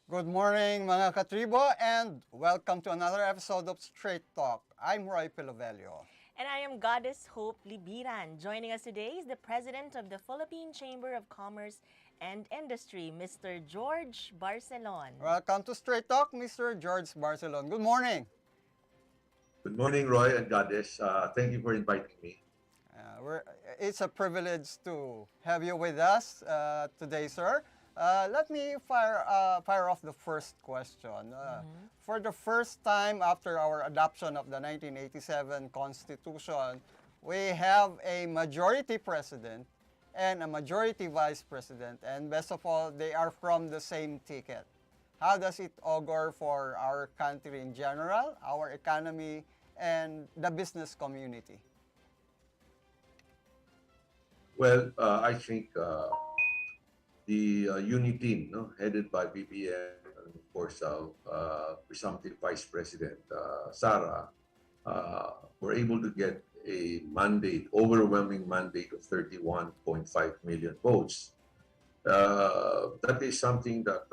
Good morning mga katribo and welcome to another episode of Straight Talk. I'm Roy Pelovello. And I am Goddess Hope Libiran. Joining us today is the President of the Philippine Chamber of Commerce and Industry, Mr. George Barcelon. Welcome to Straight Talk, Mr. George Barcelon. Good morning. Good morning, Roy and Goddess. Thank you for inviting me. It's a privilege to have you with us today, sir. Let me fire off the first question. For the first time after our adoption of the 1987 Constitution, we have a majority president and a majority vice president, and best of all, they are from the same ticket. How does it augur for our country in general, our economy, and the business community? Well, I think the UNI team, headed by BBM and of course presumptive Vice President Sara, were able to get a overwhelming mandate of 31.5 million votes. That is something that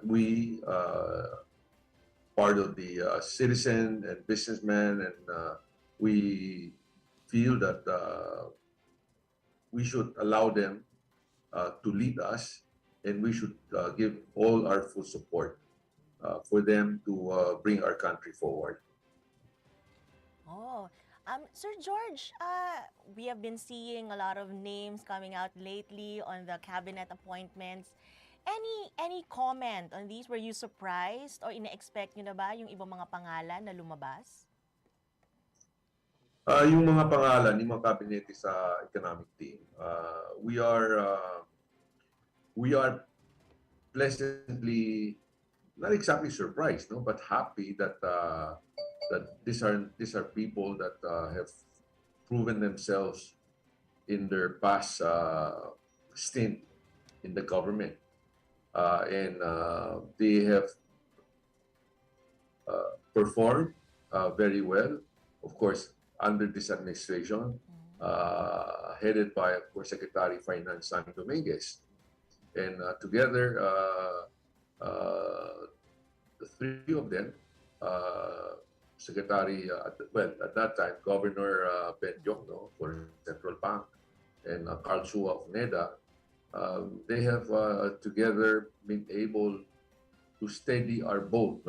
we, part of the citizen and businessmen, and we feel that we should allow them to lead us, and we should give all our full support for them to bring our country forward. Sir George, we have been seeing a lot of names coming out lately on the cabinet appointments. Any comment on these? Were you surprised or ina-expect nyo na ba yung ibang mga pangalan na lumabas? Yung mga pangalan, yung mga kabinete sa economic team, we are pleasantly, not exactly surprised, but happy that these are people that have proven themselves in their past stint in the government, and they have performed very well. Of course, under this administration, headed by, of course, Secretary of Finance San Dominguez. And together, the three of them, at that time, Governor Ben Diokno for Central Bank and Carl Chua of NEDA, they have together been able to steady our boat.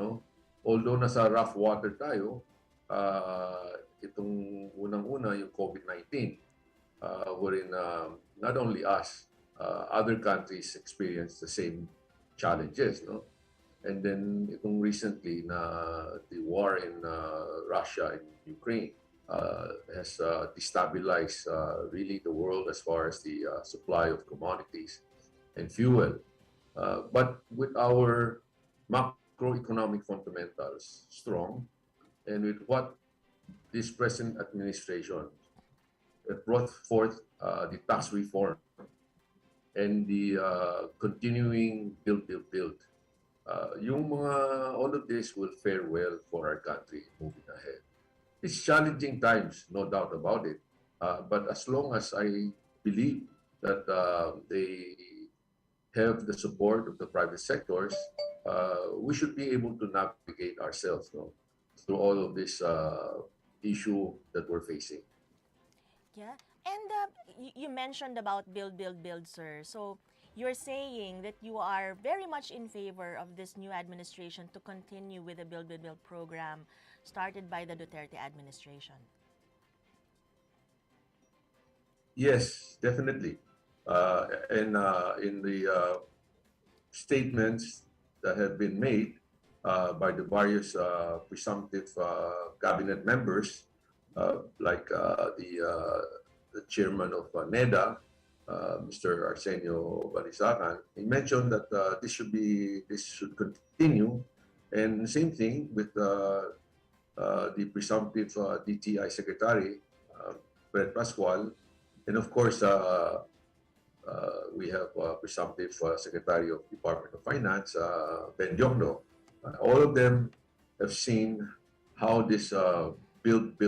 Although nasa rough water tayo, itong unang-una yung COVID-19, wherein not only us, other countries experience the same challenges, and then itong recently na the war in Russia and Ukraine has destabilized really the world as far as the supply of commodities and fuel. But with our macroeconomic fundamentals strong, and with what this present administration brought forth the tax reform and the continuing build. All of this will fare well for our country moving ahead. It's challenging times, no doubt about it. But as long as I believe that they have the support of the private sectors, we should be able to navigate ourselves through all of this issue that we're facing. Yeah. And you mentioned about build, sir. So you're saying that you are very much in favor of this new administration to continue with the build program started by the Duterte administration. Yes, definitely. And in the statements that have been made by the various presumptive cabinet members, like the chairman of NEDA, Mr. Arsenio Balisacan, he mentioned that this should continue, and same thing with the presumptive DTI secretary, Fred Pascual, and of course we have presumptive secretary of Department of Finance, Ben Diokno. All of them have seen how this build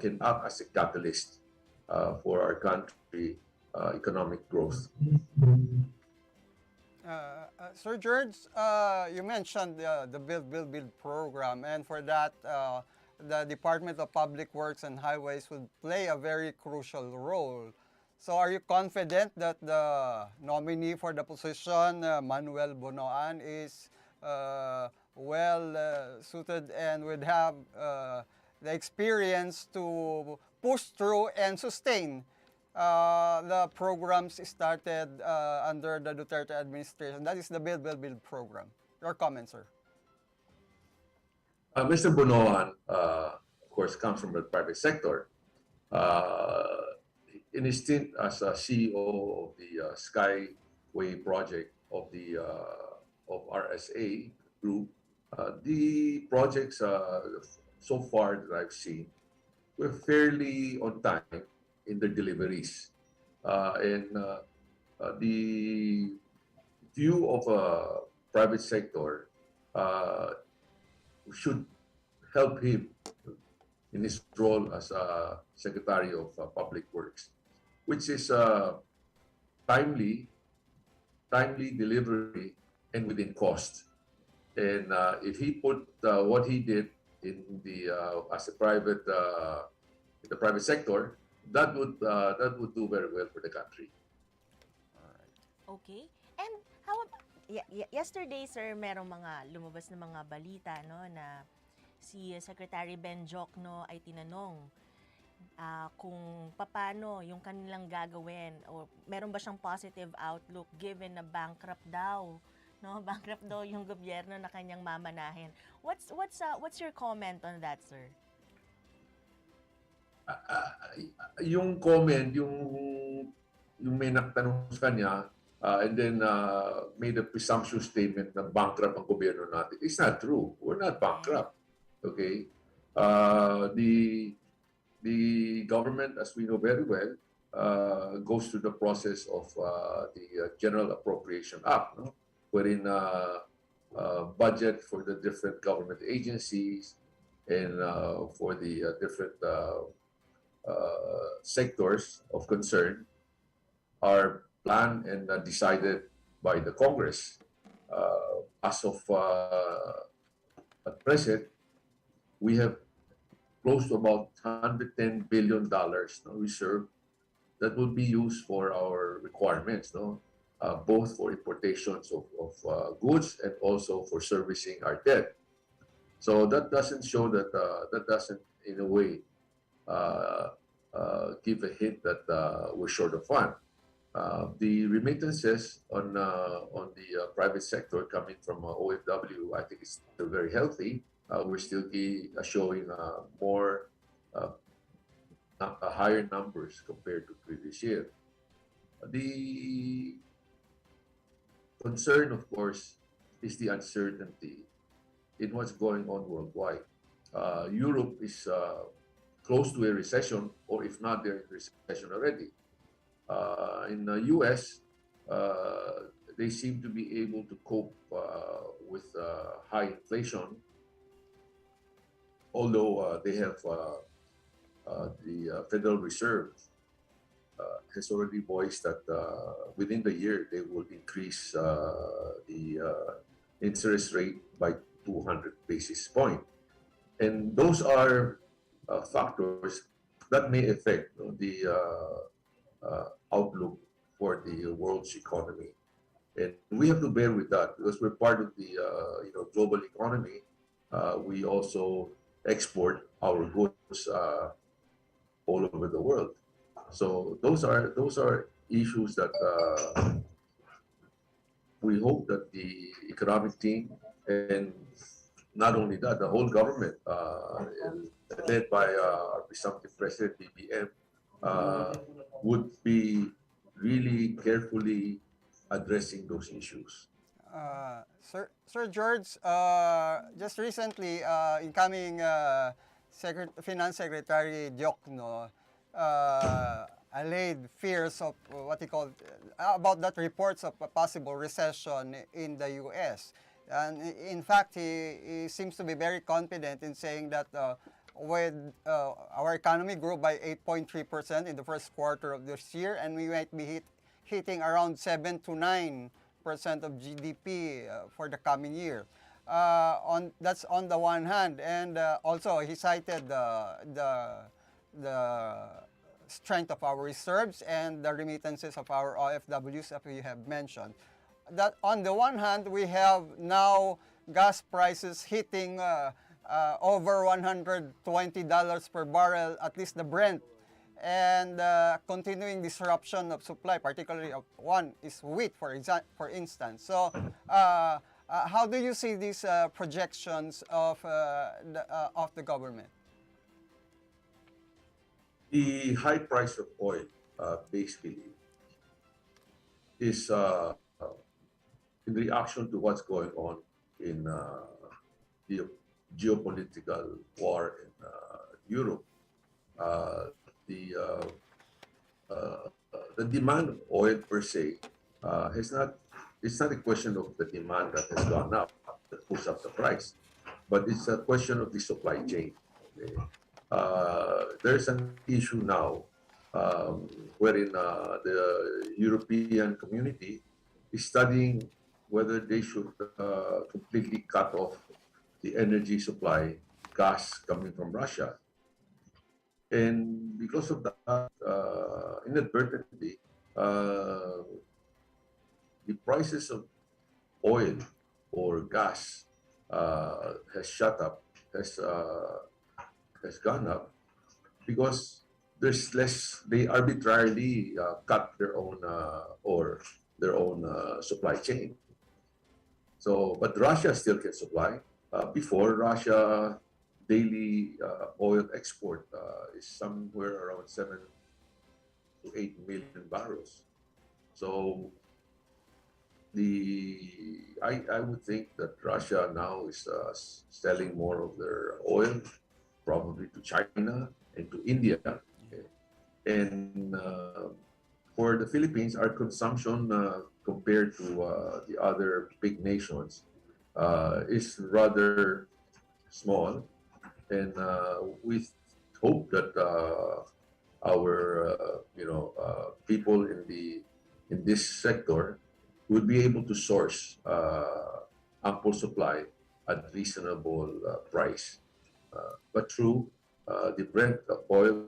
can act as a catalyst for our country economic growth. Sir George, you mentioned the Build program, and for that, the Department of Public Works and Highways would play a very crucial role. So, are you confident that the nominee for the position, Manuel Bonoan, is well suited and would have the experience to push through and sustain the programs started under the Duterte administration? That is the Build program. Your comment, sir. Mr. Bonoan, of course, comes from the private sector. In his stint as a CEO of the Skyway project of the of RSA group, the projects so far that I've seen were fairly on time in their deliveries. The view of a private sector should help him in his role as a Secretary of Public Works, which is timely delivery and within cost. And if he put what he did in the as a private in the private sector, that would do very well for the country. Okay. And how about, yesterday, sir, merong mga lumabas na mga balita, no, na si Secretary Ben Jokno ay tinanong kung paano yung kanilang gagawin o meron ba siyang positive outlook given na bankrupt daw, no? Bankrupt daw yung gobyerno na kanyang mamanahin. What's your comment on that, sir? Yung comment, yung may nagtanong sa kanya, and then made a presumptuous statement na bankrupt ang gobyerno natin. It's not true. We're not bankrupt. Okay? The government, as we know very well, goes through the process of the General Appropriation Act, no? Wherein budget for the different government agencies and for the different sectors of concern are planned and decided by the Congress. As of at present, we have close to about $110 billion reserve that will be used for our requirements, both for importations of goods and also for servicing our debt. So that doesn't show that, that doesn't in a way give a hint that we're short of funds. The remittances on the private sector coming from OFW, I think is still very healthy. We're still showing more higher numbers compared to previous year. The concern, of course, is the uncertainty in what's going on worldwide. Europe is close to a recession, or if not, they're in recession already. In the US, they seem to be able to cope with high inflation, although they have the Federal Reserve has already voiced that within the year they will increase the interest rate by 200 basis points. And those are factors that may affect the outlook for the world's economy. And we have to bear with that because we're part of the global economy. We also export our goods all over the world. So those are issues that we hope that the economic team, and not only that, the whole government, led by our presumptive president, BBM, would be really carefully addressing those issues. Sir George, just recently, incoming Finance Secretary Jokno allayed fears of what he called about that reports of a possible recession in the U.S. And in fact, he seems to be very confident in saying that with our economy grew by 8.3% in the first quarter of this year, and we might be hitting around 7 to 9% 8% of GDP for the coming year. That's on the one hand, and also he cited the strength of our reserves and the remittances of our OFWs, as we have mentioned. That on the one hand, we have now gas prices hitting over $120 per barrel, at least the Brent, and continuing disruption of supply, particularly of one is wheat, for instance. So, how do you see these projections of the government? The high price of oil basically is in reaction to what's going on in the geopolitical war in Europe. Uh, the the demand of oil per se is not, it's not a question of the demand that has gone up that puts up the price, but it's a question of the supply chain. Okay? There's an issue now wherein the European community is studying whether they should completely cut off the energy supply, gas coming from Russia. And because of that, inadvertently, the prices of oil or gas has shot up, has gone up because there's less. They arbitrarily cut their own or their own supply chain. So, but Russia still can supply. Before, Russia daily oil export is somewhere around 7 to 8 million barrels. So I would think that Russia now is selling more of their oil, probably to China and to India. Okay. And for the Philippines, our consumption compared to the other big nations is rather small, and we hope that our people in this sector will be able to source ample supply at reasonable price. But true, the Brent oil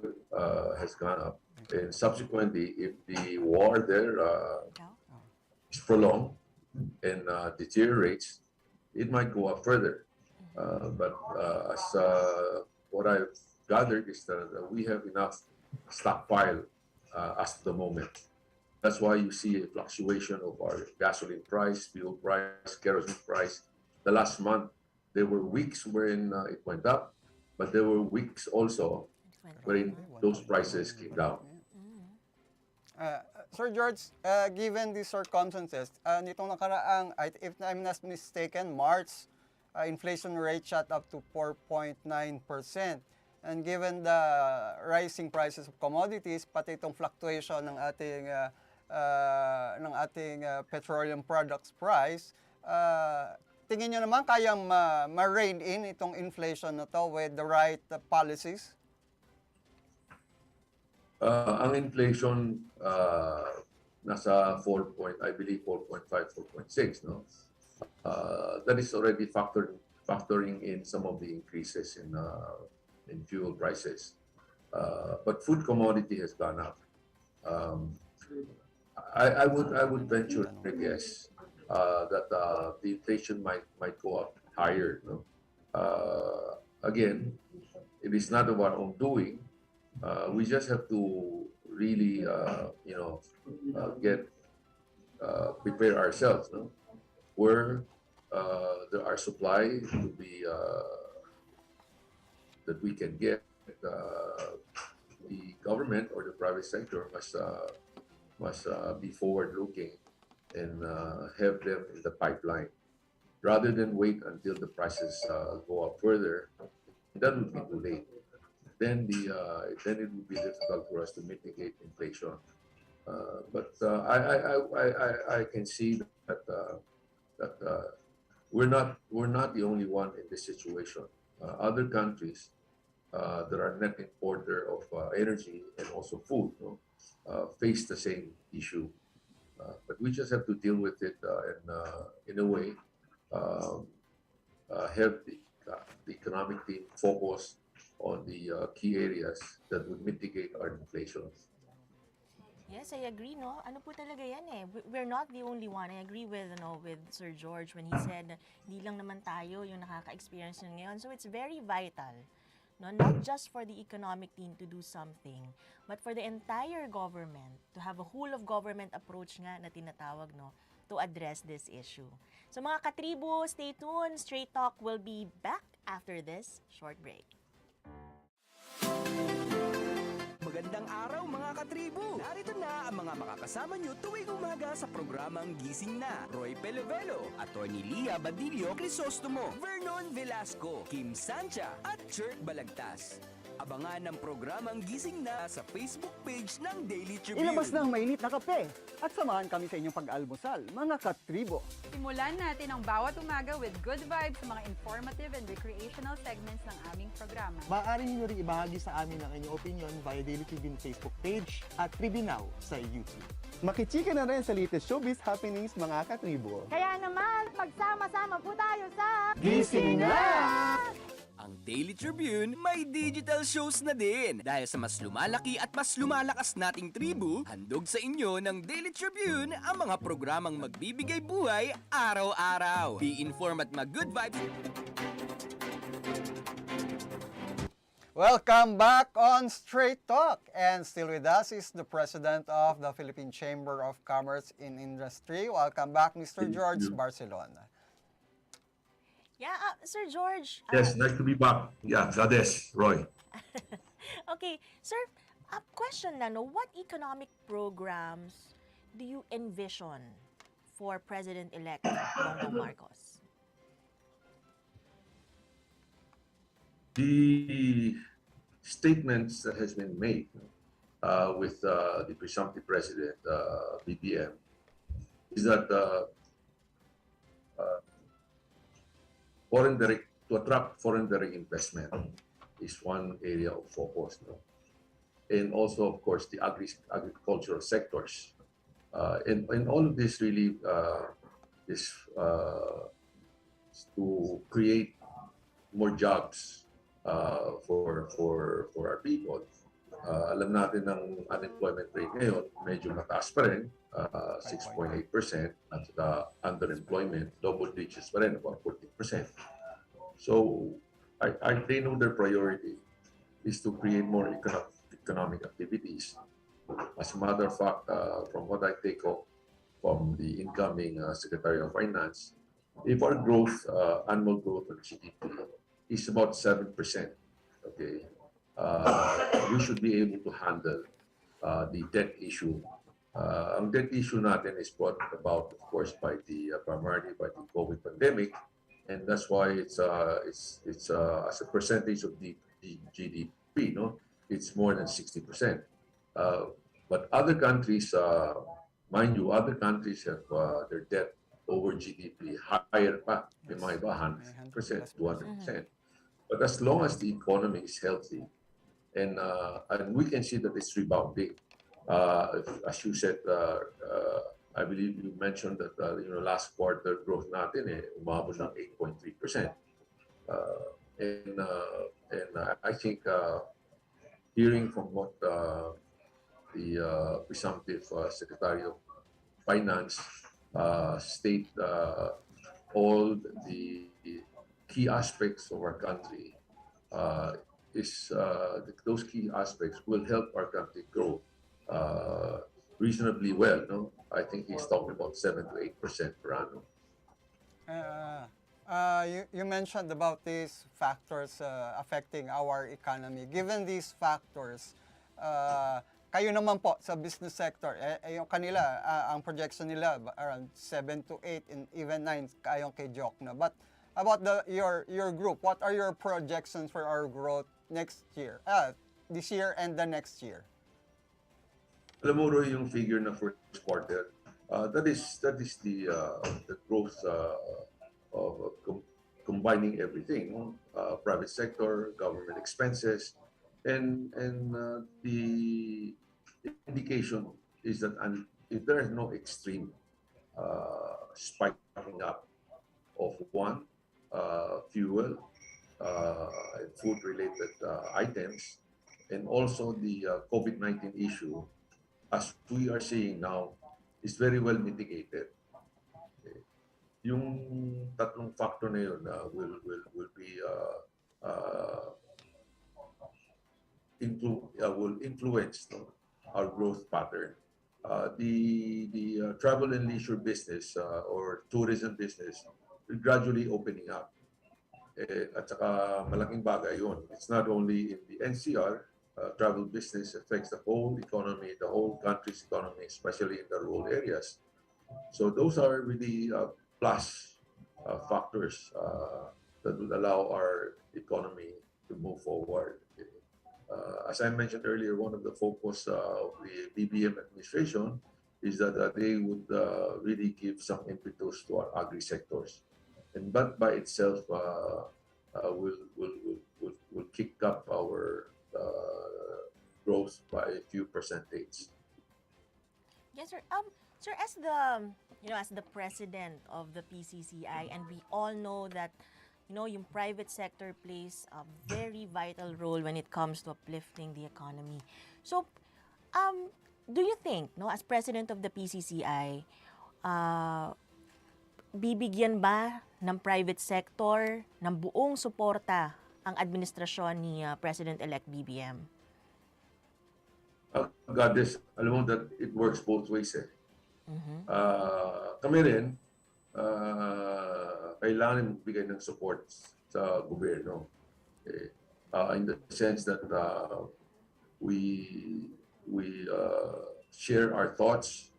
has gone up, and subsequently, if the war there is prolonged and deteriorates, it might go up further. But as what I've gathered is that we have enough stockpile as of the moment. That's why you see a fluctuation of our gasoline price, fuel price, kerosene price. The last month, there were weeks wherein it went up, but there were weeks also wherein those prices came down. Sir George, given these circumstances, nitong nakaraang, if I'm not mistaken, March, inflation rate shot up to 4.9%. And given the rising prices of commodities, pati itong fluctuation ng ating petroleum products price, tingin nyo naman kayang ma-rein in itong inflation na to with the right policies? Ang inflation nasa 4 I believe 4.5, 4.6, no? That is already factoring in some of the increases in fuel prices. But food commodity has gone up. I would venture to guess that the inflation might go up higher. No? Again, it is not of our own doing. We just have to really, prepare ourselves. No? Where there are supply to be that we can get, the government or the private sector must be forward-looking and have them in the pipeline, rather than wait until the prices go up further. That would be too late. Then it would be difficult for us to mitigate inflation. But I can see that we're not the only one in this situation. Other countries that are net importer of energy and also food, face the same issue. But we just have to deal with it and in a way um, have the economic team focus on the key areas that would mitigate our inflation. Yes, I agree, no? Ano po talaga yan eh. We're not the only one. I agree with, with Sir George when he said na di lang naman tayo yung nakaka-experience nun ngayon. So it's very vital, no? Not just for the economic team to do something, but for the entire government to have a whole of government approach nga na tinatawag, no? To address this issue. So mga katribo, stay tuned. Straight Talk will be back after this short break. Magandang araw mga katribo! Narito na ang mga makakasama nyo tuwing umaga sa programang Gising Na. Roy Pelovello, Atty. Lia Badillo Crisostomo, Vernon Velasco, Kim Sancha at Chert Balagtas. Abangan ang programang Gising Na sa Facebook page ng Daily Tribune. Ilabas na ang mainit na kape at samahan kami sa inyong pag-almusal, mga katribo. Simulan natin ang bawat umaga with good vibes sa mga informative and recreational segments ng aming programa. Maaari niyo rin ibahagi sa amin ang inyong opinion via Daily Tribune Facebook page at Tribune Now sa YouTube. Makichika na rin sa latest showbiz happenings, mga katribo. Kaya naman, magsama-sama po tayo sa Gising Na! Ang Daily Tribune may digital shows na din. Dahil sa mas lumalaki at mas lumalakas nating tribu, handog sa inyo ng Daily Tribune ang mga programang magbibigay buhay araw-araw. Be informed at mag-good vibes. Welcome back on Straight Talk. And still with us is the President of the Philippine Chamber of Commerce and Industry. Welcome back, Mr. George Barcelon. Yeah, Sir George. Yes, nice to be back. Yeah, Zades, Roy. Okay, sir, question na, no? What economic programs do you envision for President-elect Bongbong Marcos? The statements that has been made with the presumptive president, BBM, is that to attract foreign direct investment is one area of focus, no? And also, of course, the agricultural sectors. And all of this really is to create more jobs for our people. Alam natin ng unemployment rate ngayon, medyo mataas pa rin, 6.8%, at underemployment, double digits pa rin, about 14%. So, they know their priority is to create more economic activities. As a matter of fact, from what I take off from the incoming Secretary of Finance, if our growth, annual growth of GDP is about 7%, okay, we should be able to handle the debt issue. Ang debt issue natin is brought about, of course, by primarily by the COVID pandemic, and that's why it's as a percentage of the GDP, no, it's more than 60%. But other countries, mind you, other countries have their debt over GDP higher pa, may mga iba 100%, 200%. But as long as the economy is healthy, and we can see that it's rebounding. As you said, I believe you mentioned that last quarter growth natin umabot ng 8.3%. And I think hearing from what the presumptive Secretary of Finance state all the key aspects of our country, those key aspects will help our country grow reasonably well. No, I think he's talking about 7 to 8% per annum. You mentioned about these factors affecting our economy. Given these factors, kayo naman po sa business sector, yung kanila, ang projection nila around 7 to 8 and even 9 kayong kay Joke na. But about your group, what are your projections for our growth next year, this year and the next year? Alam mo, Roy, yung figure na first quarter, that is the growth of combining everything, private sector, government expenses, and the indication is that if there is no extreme spiking up of one fuel and food-related items, and also the COVID-19 issue, as we are seeing now, is very well mitigated. Okay. Yung tatlong factor na yun will be will influence, no, our growth pattern. The travel and leisure business or tourism business will gradually opening up. At saka malaking bagay yun. It's not only in the NCR, travel business affects the whole economy, the whole country's economy, especially in the rural areas. So those are really plus factors that will allow our economy to move forward. As I mentioned earlier, one of the focus of the BBM administration is that they would really give some impetus to our agri-sectors. And that by itself will kick up our growth by a few percentage. Yes, sir. Sir, as the president of the PCCI, and we all know that, yung private sector plays a very vital role when it comes to uplifting the economy. So, do you think, as president of the PCCI, bibigyan ba ng private sector ng buong suporta ang administrasyon ni President-elect BBM? Goddess, alam mo that it works both ways eh. Kami rin, kailangan magbigay ng support sa gobyerno. Okay. In the sense that we share our thoughts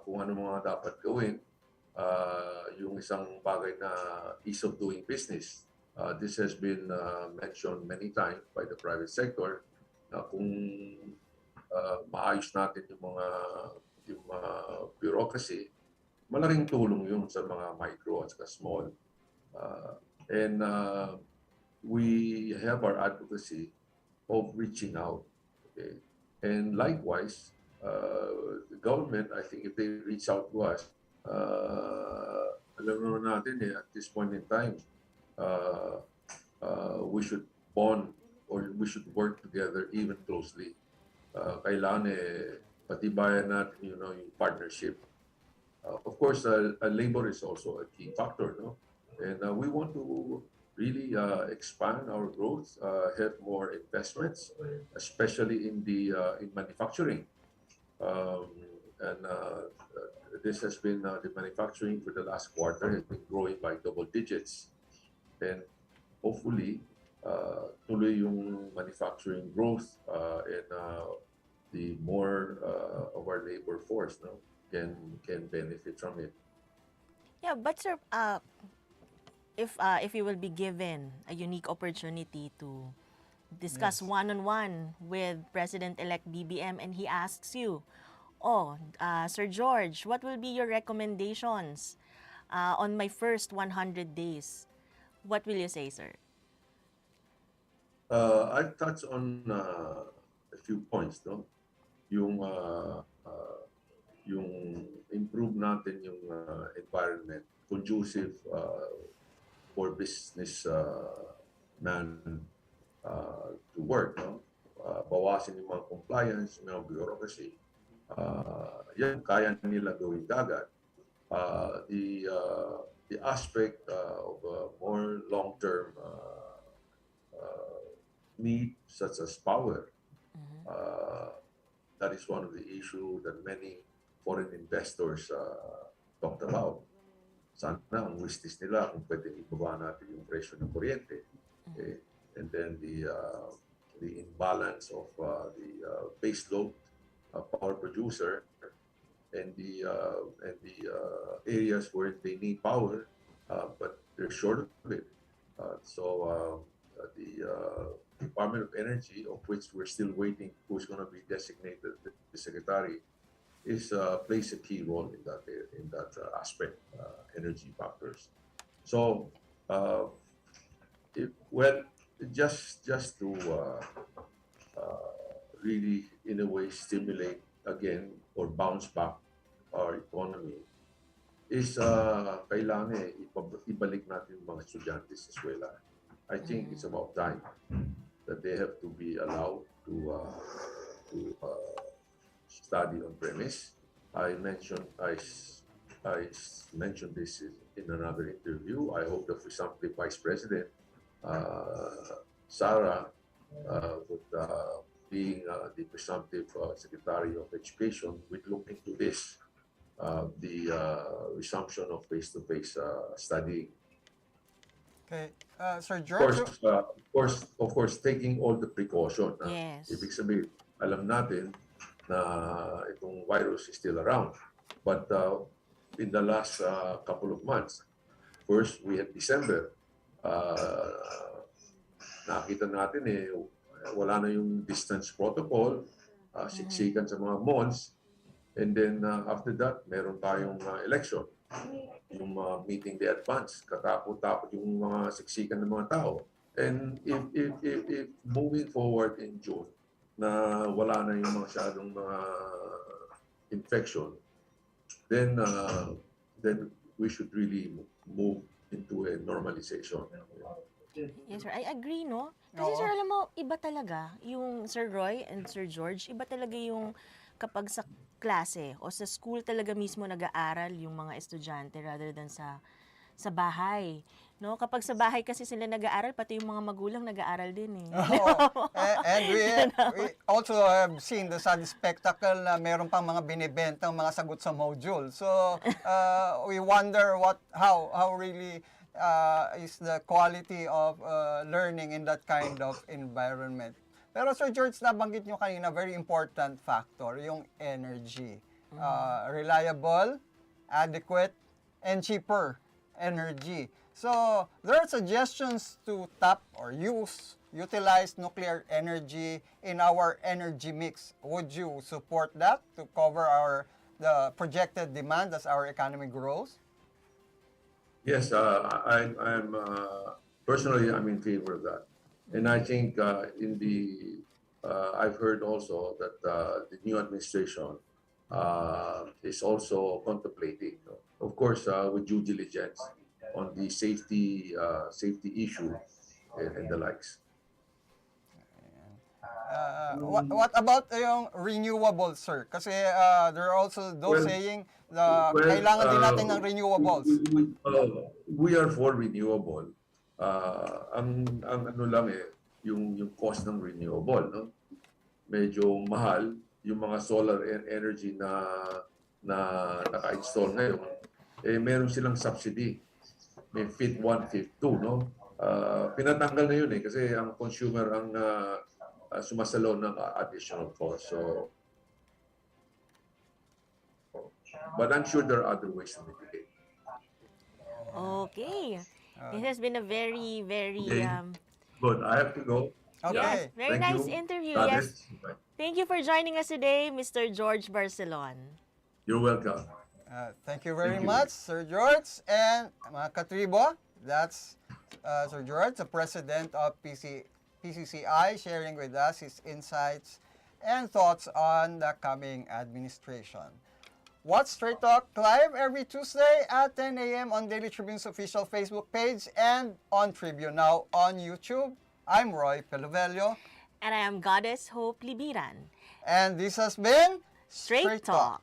kung ano mga dapat gawin. Yung isang bagay na ease of doing business. This has been mentioned many times by the private sector na kung maayos natin yung mga bureaucracy, malaking tulong yun sa mga micro at saka small. And we have our advocacy of reaching out. Okay? And likewise, the government, I think if they reach out to us, alam naman natin at this point in time, we should bond or we should work together even closely. Kailangan patibayan natin yung partnership. Of course, labor is also a key factor, no? And we want to really expand our growth, have more investments, especially in manufacturing. And this has been the manufacturing for the last quarter has been growing by double digits, and hopefully tuloy yung manufacturing growth and the more of our labor force, no, can benefit from it. Yeah, but sir, if you will be given a unique opportunity to discuss one-on-one with President-elect BBM and he asks you, Sir George, what will be your recommendations on my first 100 days? What will you say, sir? I'll touch on a few points, no? Yung improve natin yung environment conducive for business man to work, no? Bawasin yung mga compliance, yung mga bureaucracy. Yan kaya nila gawin agad. The aspect of more long-term need, such as power, that is one of the issues that many foreign investors talked about. Sana ang wishes nila kung pwede ibaba natin yung presyo ng kuryente. Okay? And then the imbalance of the base load power producer and the areas where they need power, but they're short of it. So the Department of Energy, of which we're still waiting who's going to be designated the secretary, plays a key role in that aspect, energy factors. So, just to really, in a way, stimulate again or bounce back our economy is kailangan ibalik natin yung mga estudyante sa eskwela. I think it's about time that they have to be allowed to study on premise. I mentioned this in another interview. I hope the presumptive Vice President, Sarah, would being the presumptive Secretary of Education, would look into this, the resumption of face-to-face studying. Okay. Sir George? Of course, taking all the precaution. Yes. Ibig sabihin, alam natin na itong virus is still around. But in the last couple of months, first we had December, nakita natin wala na yung distance protocol, siksikan sa mga malls, and then after that, meron tayong election, yung meeting the advance, katapot-tapot yung mga siksikan ng mga tao. And if moving forward in June, na wala na yung masyadong mga infection, then we should really move into a normalization. Yes, sir. I agree, no? Kasi, Oo. sir, alam mo, iba talaga yung Sir Roy and Sir George, iba talaga yung kapag sa klase o sa school talaga mismo nag-aaral yung mga estudyante rather than sa bahay. No? Kapag sa bahay kasi sila nag-aaral, pati yung mga magulang nag-aaral din eh. Oo. And we also have seen the sad spectacle na meron pang mga binibentang mga sagot sa module. So we wonder how really is the quality of learning in that kind of environment. Pero Sir George, nabanggit nyo kanina, very important factor, yung energy. Reliable, adequate, and cheaper energy. So, there are suggestions to tap or utilize nuclear energy in our energy mix. Would you support that to cover the projected demand as our economy grows? Yes, I'm personally I'm in favor of that, and I think I've heard also that the new administration is also contemplating, of course, with due diligence on the safety issue and the likes. What about yung renewables, sir? Kasi there are also those saying kailangan din natin ng renewables. We are for renewable. Ang ano lang yung cost ng renewable, no? Medyo mahal yung mga solar energy na naka-install ngayon. Meron silang subsidy. May FIT 1, FIT 2, no? Pinatanggal na yun kasi ang consumer ang sumasalo ng additional cost. So, but I'm sure there are other ways to mitigate. Okay. This has been a very, very Good. I have to go. Okay. yes, very Thank nice you. interview. God Yes. bless. Thank you for joining us today, Mr. George Barcelon. You're welcome. Thank you very Thank you. much, Sir George. And mga katribo, that's Sir George, the President of PCCI, sharing with us his insights and thoughts on the coming administration. Watch Straight Talk live every Tuesday at 10 a.m. on Daily Tribune's official Facebook page and on Tribune Now on YouTube. I'm Roy Pelovello. And I am Goddess Hope Libiran. And this has been Straight Talk.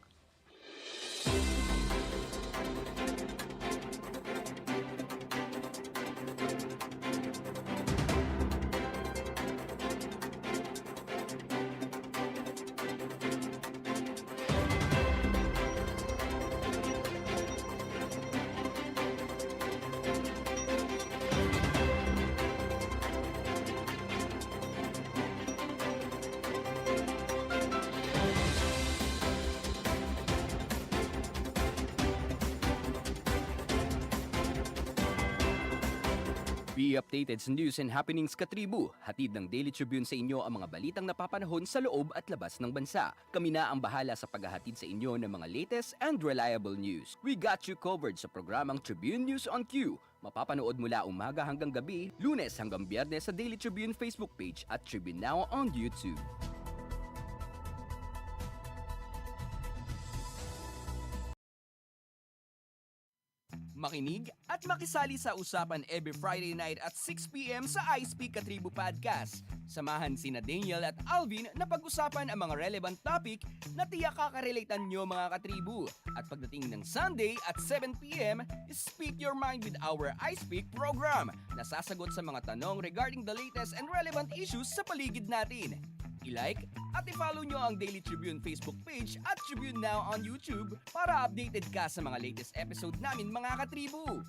Be updated sa news and happenings katribu. Hatid ng Daily Tribune sa inyo ang mga balitang napapanahon sa loob at labas ng bansa. Kami na ang bahala sa paghahatid sa inyo ng mga latest and reliable news. We got you covered sa programang Tribune News on Q. Mapapanood mula umaga hanggang gabi, Lunes hanggang Biyernes sa Daily Tribune Facebook page at Tribune Now on YouTube. Makinig at makisali sa usapan every Friday night at 6 p.m. sa I Speak Katribo Podcast. Samahan sina Daniel at Alvin na pag-usapan ang mga relevant topic na tiyak kakarelatean nyo mga katribo. At pagdating ng Sunday at 7 p.m., Speak Your Mind with our I Speak program na sasagot sa mga tanong regarding the latest and relevant issues sa paligid natin. I-like at i-follow nyo ang Daily Tribune Facebook page at Tribune Now on YouTube para updated ka sa mga latest episode namin mga katribo.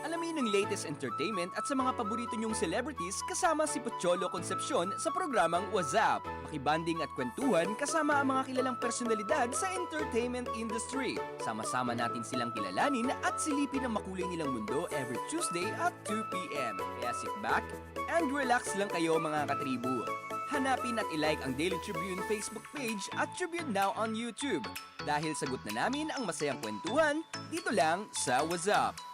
Alamin ang latest entertainment at sa mga paborito nyong celebrities kasama si Pocholo Concepcion sa programang What's Up. Makibanding at kwentuhan kasama ang mga kilalang personalidad sa entertainment industry. Sama-sama natin silang kilalanin at silipin ang makulay nilang mundo every Tuesday at 2 p.m. Kaya sit back and relax lang kayo mga katribo. Hanapin at i-like ang Daily Tribune Facebook page at Tribune Now on YouTube. Dahil sagot na namin ang masayang kwentuhan dito lang sa What's Up.